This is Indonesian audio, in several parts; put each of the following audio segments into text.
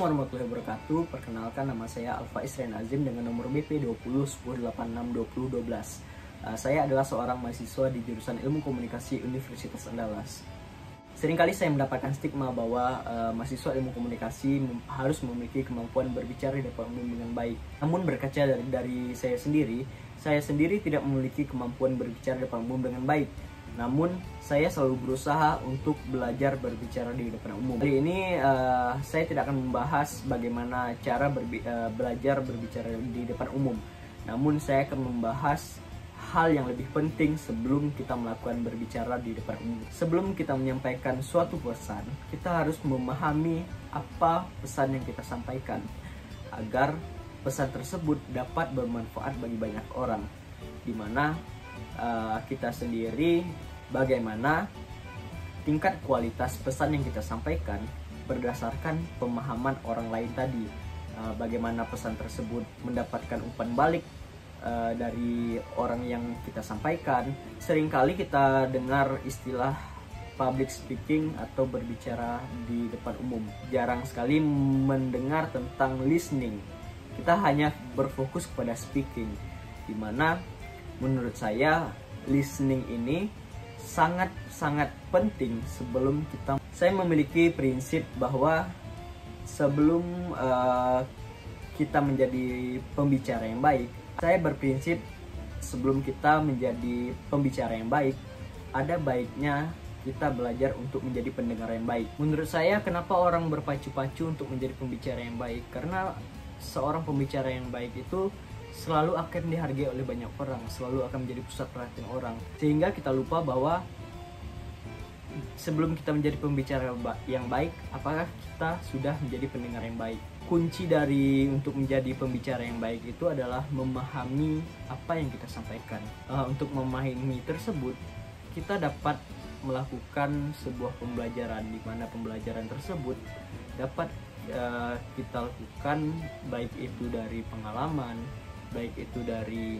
Assalamualaikum warahmatullahi wabarakatuh. Perkenalkan, nama saya Alfa Isren Azim dengan nomor BP 2010862012. Saya adalah seorang mahasiswa di jurusan Ilmu Komunikasi Universitas Andalas. Seringkali saya mendapatkan stigma bahwa mahasiswa ilmu komunikasi harus memiliki kemampuan berbicara di depan umum dengan baik. Namun berkaca dari saya sendiri tidak memiliki kemampuan berbicara di depan umum dengan baik. Namun saya selalu berusaha untuk belajar berbicara di depan umum. Hari ini saya tidak akan membahas bagaimana cara belajar berbicara di depan umum. Namun saya akan membahas hal yang lebih penting sebelum kita melakukan berbicara di depan umum. Sebelum kita menyampaikan suatu pesan, kita harus memahami apa pesan yang kita sampaikan agar pesan tersebut dapat bermanfaat bagi banyak orang, dimana kita sendiri bagaimana tingkat kualitas pesan yang kita sampaikan berdasarkan pemahaman orang lain tadi. Bagaimana pesan tersebut mendapatkan umpan balik dari orang yang kita sampaikan. Seringkali kita dengar istilah public speaking atau berbicara di depan umum. Jarang sekali mendengar tentang listening. Kita hanya berfokus kepada speaking, dimana menurut saya listening ini sangat penting sebelum kita. Saya memiliki prinsip bahwa sebelum kita menjadi pembicara yang baik, saya berprinsip sebelum kita menjadi pembicara yang baik, ada baiknya kita belajar untuk menjadi pendengar yang baik. Menurut saya, kenapa orang berpacu-pacu untuk menjadi pembicara yang baik? Karena seorang pembicara yang baik itu selalu akan dihargai oleh banyak orang, selalu akan menjadi pusat perhatian orang. Sehingga kita lupa bahwa sebelum kita menjadi pembicara yang baik, apakah kita sudah menjadi pendengar yang baik? Kunci dari untuk menjadi pembicara yang baik itu adalah memahami apa yang kita sampaikan. Untuk memahami tersebut, kita dapat melakukan sebuah pembelajaran, di mana pembelajaran tersebut dapat kita lakukan baik itu dari pengalaman, baik itu dari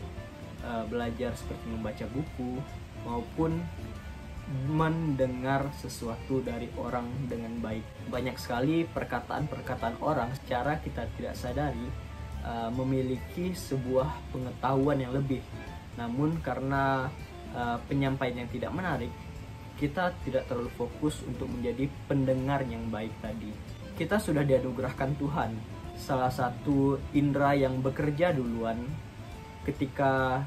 belajar seperti membaca buku, maupun mendengar sesuatu dari orang dengan baik. Banyak sekali perkataan-perkataan orang secara kita tidak sadari memiliki sebuah pengetahuan yang lebih. Namun karena penyampaian yang tidak menarik, kita tidak terlalu fokus untuk menjadi pendengar yang baik tadi. Kita sudah dianugerahkan Tuhan salah satu indera yang bekerja duluan ketika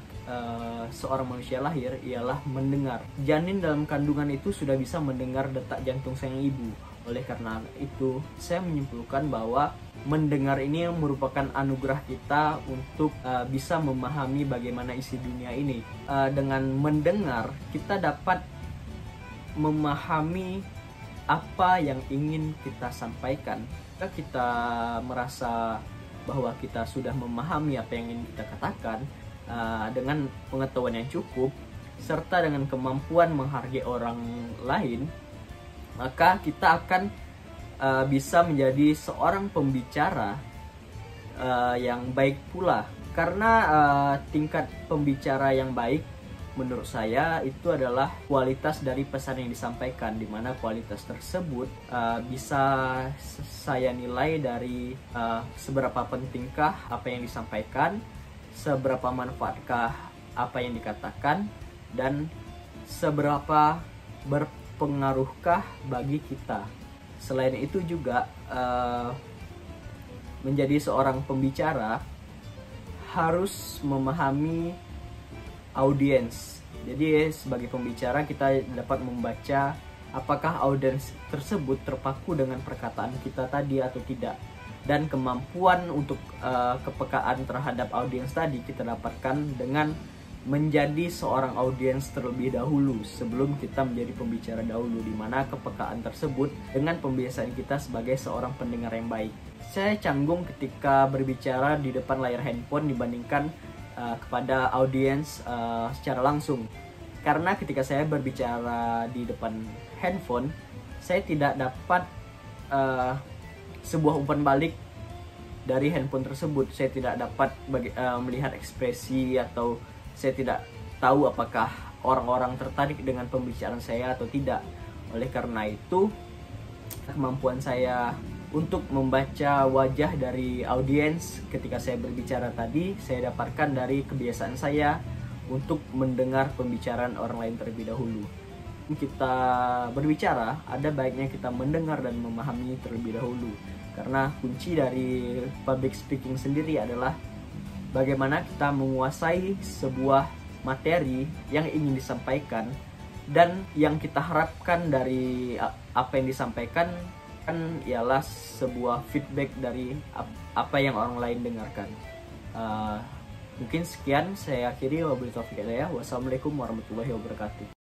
seorang manusia lahir ialah mendengar. Janin dalam kandungan itu sudah bisa mendengar detak jantung sang ibu. Oleh karena itu, saya menyimpulkan bahwa mendengar ini merupakan anugerah kita untuk bisa memahami bagaimana isi dunia ini. Dengan mendengar, kita dapat memahami apa yang ingin kita sampaikan. Jika kita merasa bahwa kita sudah memahami apa yang ingin kita katakan dengan pengetahuan yang cukup serta dengan kemampuan menghargai orang lain, maka kita akan bisa menjadi seorang pembicara yang baik pula. Karena tingkat pembicara yang baik menurut saya itu adalah kualitas dari pesan yang disampaikan, di mana kualitas tersebut bisa saya nilai dari seberapa pentingkah apa yang disampaikan, seberapa manfaatkah apa yang dikatakan, dan seberapa berpengaruhkah bagi kita. Selain itu juga menjadi seorang pembicara harus memahami audiens. Jadi sebagai pembicara kita dapat membaca apakah audiens tersebut terpaku dengan perkataan kita tadi atau tidak. Dan kemampuan untuk kepekaan terhadap audiens tadi kita dapatkan dengan menjadi seorang audiens terlebih dahulu sebelum kita menjadi pembicara dahulu, di mana kepekaan tersebut dengan pembiasaan kita sebagai seorang pendengar yang baik. Saya canggung ketika berbicara di depan layar handphone dibandingkan kepada audiens secara langsung. Karena ketika saya berbicara di depan handphone, saya tidak dapat sebuah umpan balik dari handphone tersebut. Saya tidak dapat melihat ekspresi, atau saya tidak tahu apakah orang-orang tertarik dengan pembicaraan saya atau tidak. Oleh karena itu, kemampuan saya Untuk membaca wajah dari audiens ketika saya berbicara tadi, saya dapatkan dari kebiasaan saya untuk mendengar pembicaraan orang lain terlebih dahulu. Kita berbicara, ada baiknya kita mendengar dan memahami terlebih dahulu. Karena kunci dari public speaking sendiri adalah bagaimana kita menguasai sebuah materi yang ingin disampaikan, dan yang kita harapkan dari apa yang disampaikan kan ialah sebuah feedback dari apa yang orang lain dengarkan. Mungkin sekian, saya akhiri. Wabillahi taufiq hidayah. Wassalamualaikum warahmatullahi wabarakatuh.